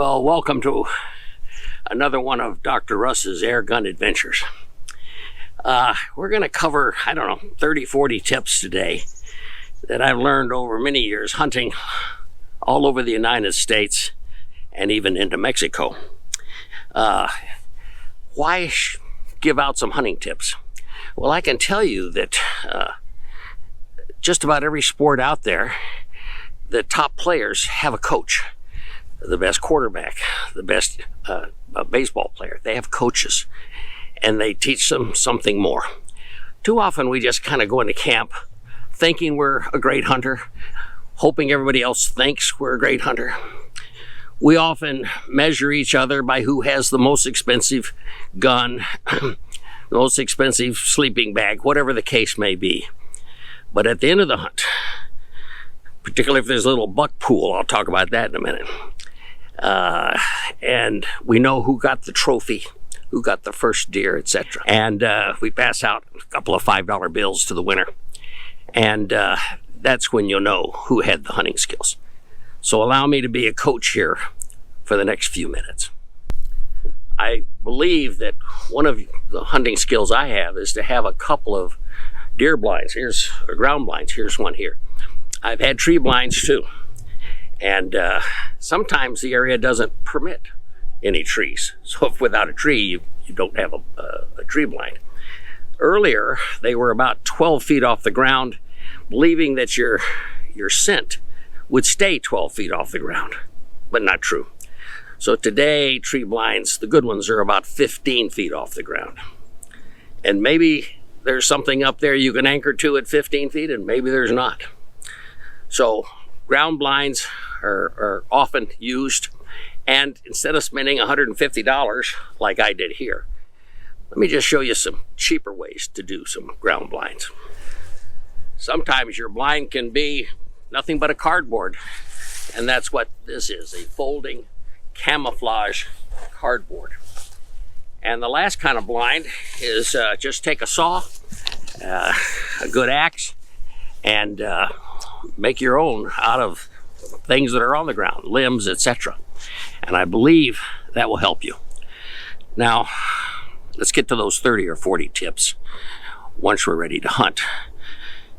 Well, welcome to another one of Dr. Russ's airgun adventures. We're going to cover, 30, 40 tips today that I've learned over many years hunting all over the United States and even into Mexico. Why give out some hunting tips? Well, I can tell you that just about every sport out there, the top players have a coach. The best quarterback, the best baseball player, they have coaches, and they teach them something more. Too often we just kind of go into camp thinking we're a great hunter, hoping everybody else thinks we're a great hunter. We often measure each other by who has the most expensive gun, the most expensive sleeping bag, whatever the case may be. But at the end of the hunt, particularly if there's a little buck pool, I'll talk about that in a minute, and we know who got the trophy, who got the first deer, etc. And we pass out a couple of $5 bills to the winner. And that's when you'll know who had the hunting skills. So allow me to be a coach here for the next few minutes. I believe that one of the hunting skills I have is to have a couple of deer blinds. Here's ground blinds. Here's one here. I've had tree blinds too. And sometimes the area doesn't permit any trees. So if without a tree, you don't have a tree blind. Earlier, they were about 12 feet off the ground, believing that your scent would stay 12 feet off the ground, but not true. So today, tree blinds, the good ones, are about 15 feet off the ground. And maybe there's something up there you can anchor to at 15 feet, and maybe there's not. So ground blinds are often used, and instead of spending $150 like I did here, let me just show you some cheaper ways to do some ground blinds. Sometimes your blind can be nothing but a cardboard, and that's what this is, a folding camouflage cardboard. And the last kind of blind is just take a saw, a good axe, and make your own out of things that are on the ground, limbs, etc. And I believe that will help you. Now, let's get to those 30 or 40 tips once we're ready to hunt.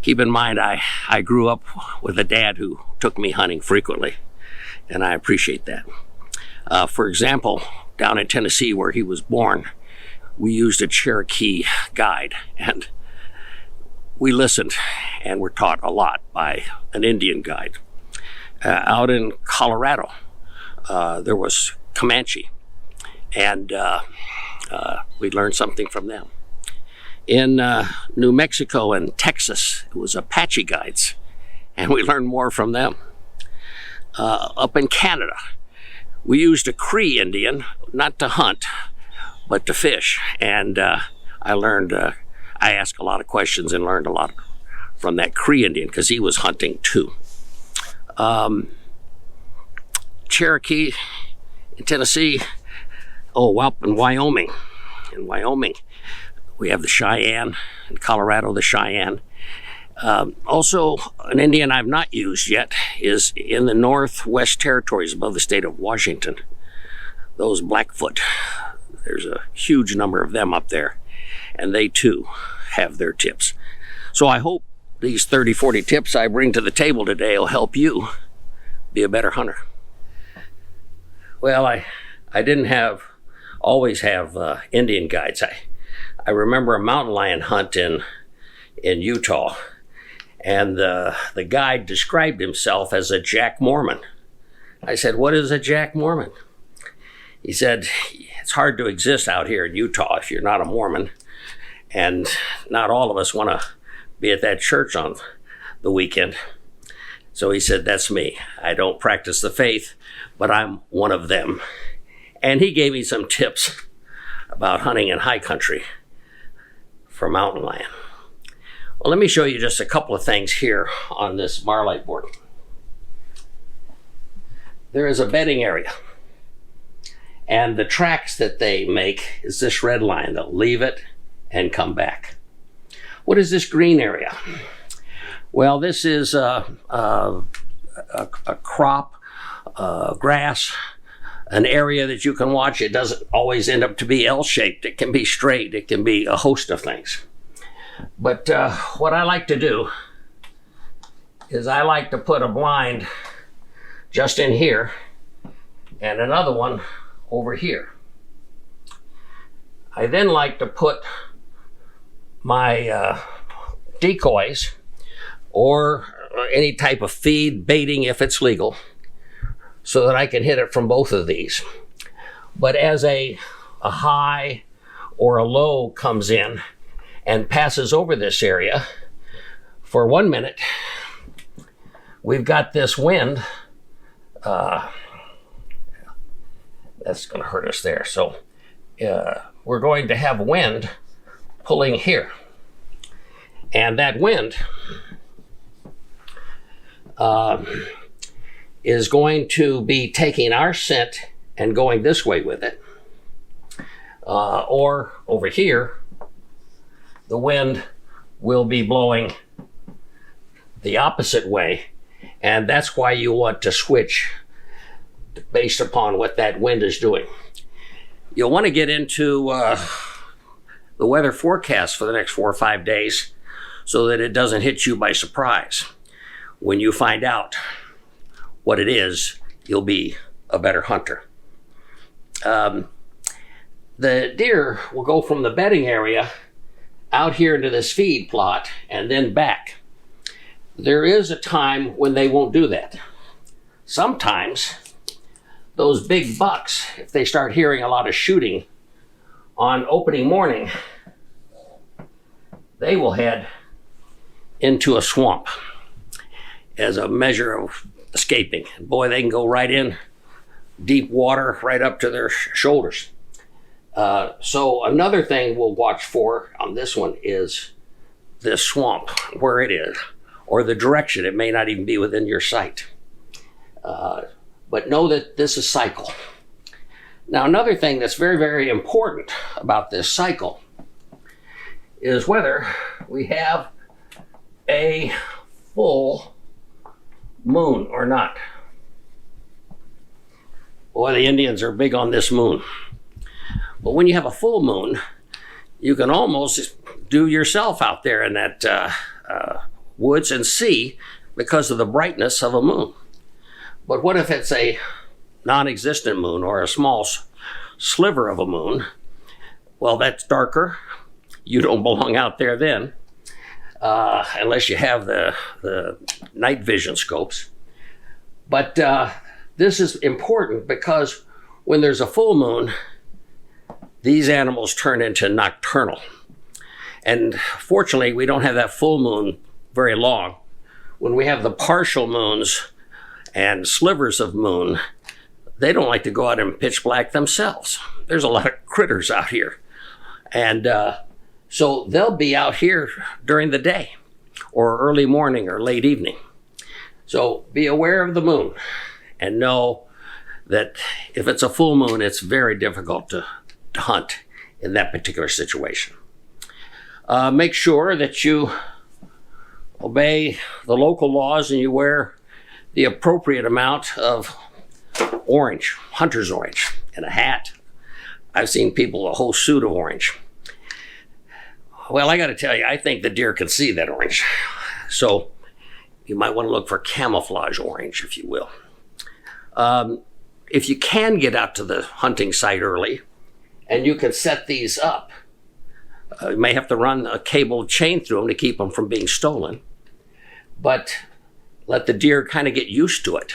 Keep in mind, I grew up with a dad who took me hunting frequently, and I appreciate that. For example, down in Tennessee where he was born, we used a Cherokee guide, and we listened and were taught a lot by an Indian guide. Out in Colorado, there was Comanche, and we learned something from them. In New Mexico and Texas, it was Apache guides, and we learned more from them. Up in Canada, we used a Cree Indian, not to hunt, but to fish, and I asked a lot of questions and learned a lot from that Cree Indian because he was hunting too. Cherokee in Tennessee, in Wyoming. In Wyoming, we have the Cheyenne. In Colorado, the Cheyenne. Also, an Indian I've not used yet is in the Northwest Territories above the state of Washington. Those Blackfoot. There's a huge number of them up there, and they too have their tips. So I hope these 30, 40 tips I bring to the table today will help you be a better hunter. Well, I didn't always have Indian guides. I remember a mountain lion hunt in Utah, and the guide described himself as a Jack Mormon. I said, "What is a Jack Mormon?" He said, "It's hard to exist out here in Utah if you're not a Mormon, and not all of us want to be at that church on the weekend." So he said, "That's me. I don't practice the faith, but I'm one of them." And he gave me some tips about hunting in high country for mountain lion. Well, let me show you just a couple of things here on this Marlite board. There is a bedding area, and the tracks that they make is this red line. They'll leave it and come back. What is this green area? Well, this is a crop, grass, an area that you can watch. It doesn't always end up to be L-shaped. It can be straight. It can be a host of things. But what I like to do is I like to put a blind just in here and another one over here. I then like to put my decoys or any type of feed, baiting if it's legal, so that I can hit it from both of these. But as a high or a low comes in and passes over this area, for 1 minute, we've got this wind. That's going to hurt us there. So we're going to have wind pulling here. And that wind is going to be taking our scent and going this way with it. Or over here, the wind will be blowing the opposite way. And that's why you want to switch based upon what that wind is doing. You'll want to get into the weather forecast for the next 4 or 5 days so that it doesn't hit you by surprise. When you find out what it is, you'll be a better hunter. The deer will go from the bedding area out here into this feed plot and then back. There is a time when they won't do that. Sometimes those big bucks, if they start hearing a lot of shooting on opening morning, they will head into a swamp as a measure of escaping. Boy, they can go right in deep water, right up to their shoulders. So another thing we'll watch for on this one is this swamp, where it is, or the direction. It may not even be within your sight. But know that this is cycle. Now, another thing that's very, very important about this cycle is whether we have a full moon or not. Boy, the Indians are big on this moon. But when you have a full moon, you can almost do yourself out there in that woods and see because of the brightness of a moon. But what if it's a non-existent moon or a small sliver of a moon? Well, that's darker. You don't belong out there then, unless you have the night vision scopes. But this is important because when there's a full moon, these animals turn into nocturnal. And fortunately, we don't have that full moon very long. When we have the partial moons and slivers of moon, they don't like to go out in pitch black themselves. There's a lot of critters out here. And so they'll be out here during the day or early morning or late evening. So be aware of the moon and know that if it's a full moon, it's very difficult to hunt in that particular situation. Make sure that you obey the local laws and you wear the appropriate amount of orange, hunter's orange, and a hat. I've seen people a whole suit of orange. Well, I got to tell you, I think the deer can see that orange. So you might want to look for camouflage orange, if you will. If you can get out to the hunting site early and you can set these up, you may have to run a cable chain through them to keep them from being stolen. But let the deer kind of get used to it.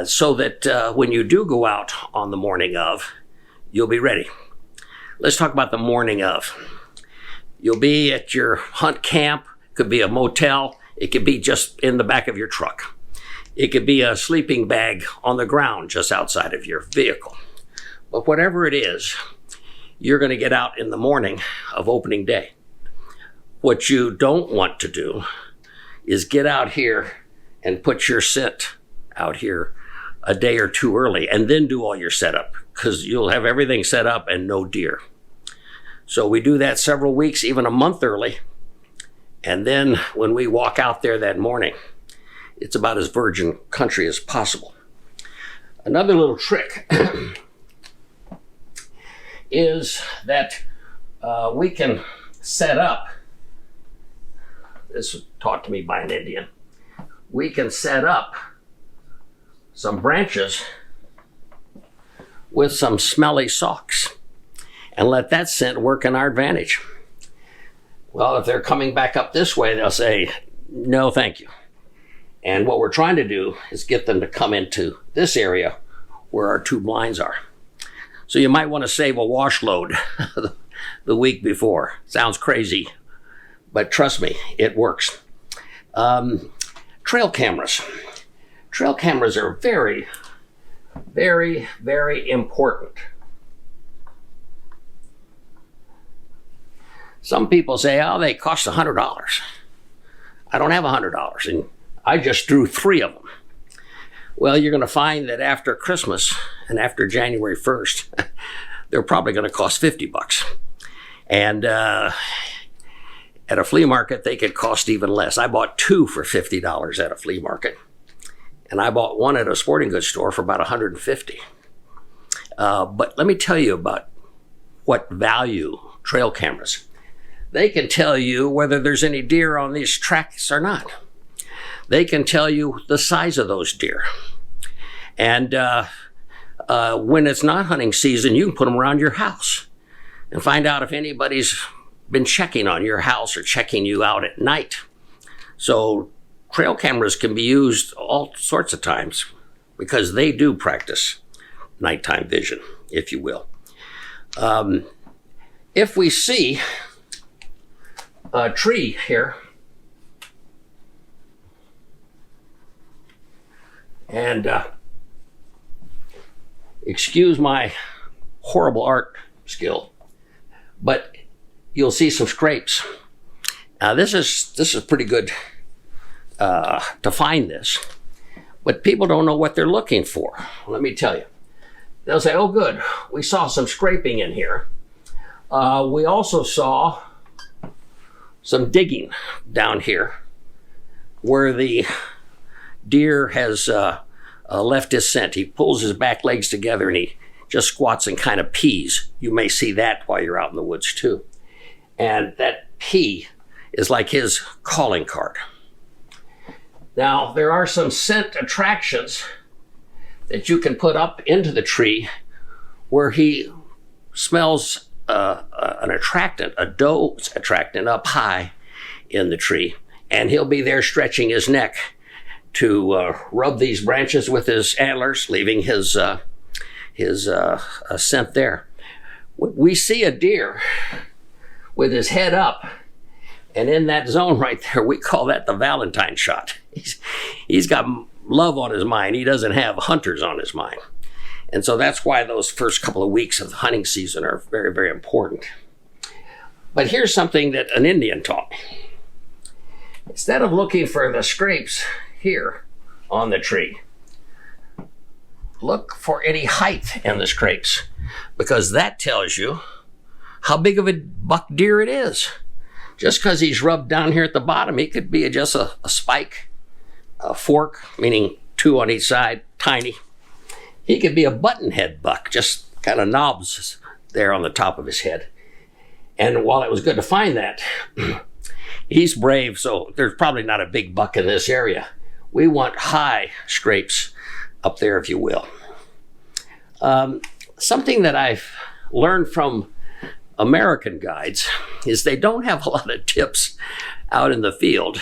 So that when you do go out on the morning of, you'll be ready. Let's talk about the morning of. You'll be at your hunt camp. Could be a motel. It could be just in the back of your truck. It could be a sleeping bag on the ground just outside of your vehicle. But whatever it is, you're going to get out in the morning of opening day. What you don't want to do is get out here and put your scent out here a day or two early and then do all your setup, because you'll have everything set up and no deer. So we do that several weeks, even a month early. And then when we walk out there that morning, it's about as virgin country as possible. Another little trick is that we can set up, this was taught to me by an Indian, we can set up some branches with some smelly socks and let that scent work in our advantage. Well, if they're coming back up this way, they'll say, no, thank you. And what we're trying to do is get them to come into this area where our two blinds are. So you might want to save a wash load the week before. Sounds crazy, but trust me, it works. Trail cameras. Trail cameras are very, very, very important. Some people say, oh, they cost $100. I don't have $100, and I just drew 3 of them. Well, you're going to find that after Christmas and after January 1st, they're probably going to cost $50. And at a flea market, they could cost even less. I bought 2 for $50 at a flea market, and I bought 1 at a sporting goods store for about $150. But let me tell you about what value trail cameras. They can tell you whether there's any deer on these tracks or not. They can tell you the size of those deer. And when it's not hunting season, you can put them around your house and find out if anybody's been checking on your house or checking you out at night. So trail cameras can be used all sorts of times because they do practice nighttime vision, if you will. If we see a tree here, and excuse my horrible art skill, but you'll see some scrapes. Now this is pretty good to find this, but people don't know what they're looking for. Let me tell you. They'll say, oh good, we saw some scraping in here. We also saw some digging down here where the deer has left his scent. He pulls his back legs together and he just squats and kind of pees. You may see that while you're out in the woods too. And that pee is like his calling card. Now, there are some scent attractions that you can put up into the tree where he smells an attractant, a doe attractant up high in the tree. And he'll be there stretching his neck to rub these branches with his antlers, leaving his scent there. We see a deer with his head up, and in that zone right there, we call that the Valentine shot. He's got love on his mind. He doesn't have hunters on his mind. And so that's why those first couple of weeks of the hunting season are very, very important. But here's something that an Indian taught me. Instead of looking for the scrapes here on the tree, look for any height in the scrapes, because that tells you how big of a buck deer it is. Just because he's rubbed down here at the bottom, he could be just a spike, a fork, meaning 2 on each side, tiny. He could be a buttonhead buck, just kind of knobs there on the top of his head. And while it was good to find that, he's brave, so there's probably not a big buck in this area. We want high scrapes up there, if you will. Something that I've learned from American guides is they don't have a lot of tips out in the field.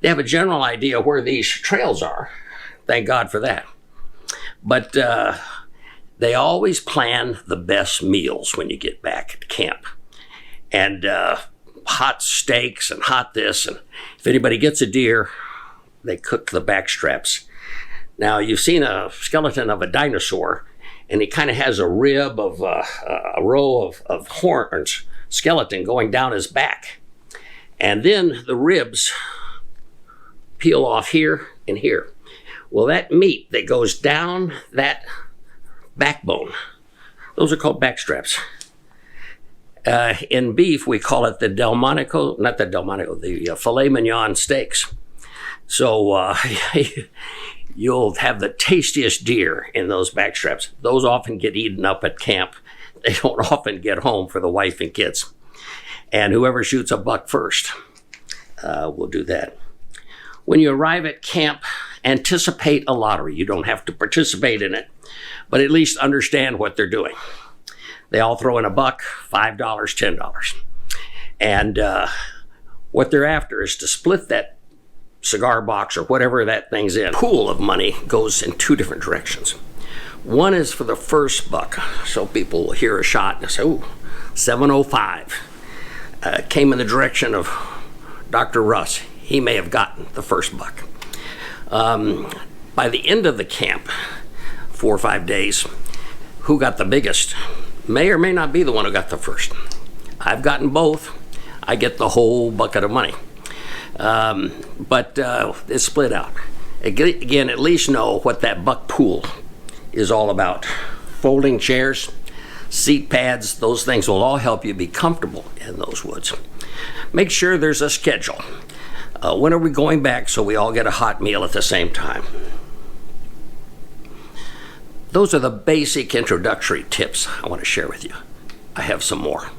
They have a general idea where these trails are. Thank God for that. But they always plan the best meals when you get back at camp. And hot steaks and hot this. And if anybody gets a deer, they cook the back straps. Now, you've seen a skeleton of a dinosaur, and he kind of has a rib of a row of horns, skeleton going down his back. And then the ribs peel off here and here. Well, that meat that goes down that backbone, those are called back straps. In beef, we call it the the filet mignon steaks. So you'll have the tastiest deer in those back straps. Those often get eaten up at camp. They don't often get home for the wife and kids. And whoever shoots a buck first will do that. When you arrive at camp, anticipate a lottery. You don't have to participate in it, but at least understand what they're doing. They all throw in a buck, $5, $10. And what they're after is to split that cigar box or whatever that thing's in. Pool of money goes in two different directions. One is for the first buck. So people will hear a shot and say, ooh, 705. Came in the direction of Dr. Russ. He may have gotten the first buck. By the end of the camp, 4 or 5 days, who got the biggest may or may not be the one who got the first. I've gotten both. I get the whole bucket of money. But it's split out. Again, at least know what that buck pool is all about. Folding chairs, seat pads, those things will all help you be comfortable in those woods. Make sure there's a schedule. When are we going back so we all get a hot meal at the same time? Those are the basic introductory tips I want to share with you. I have some more.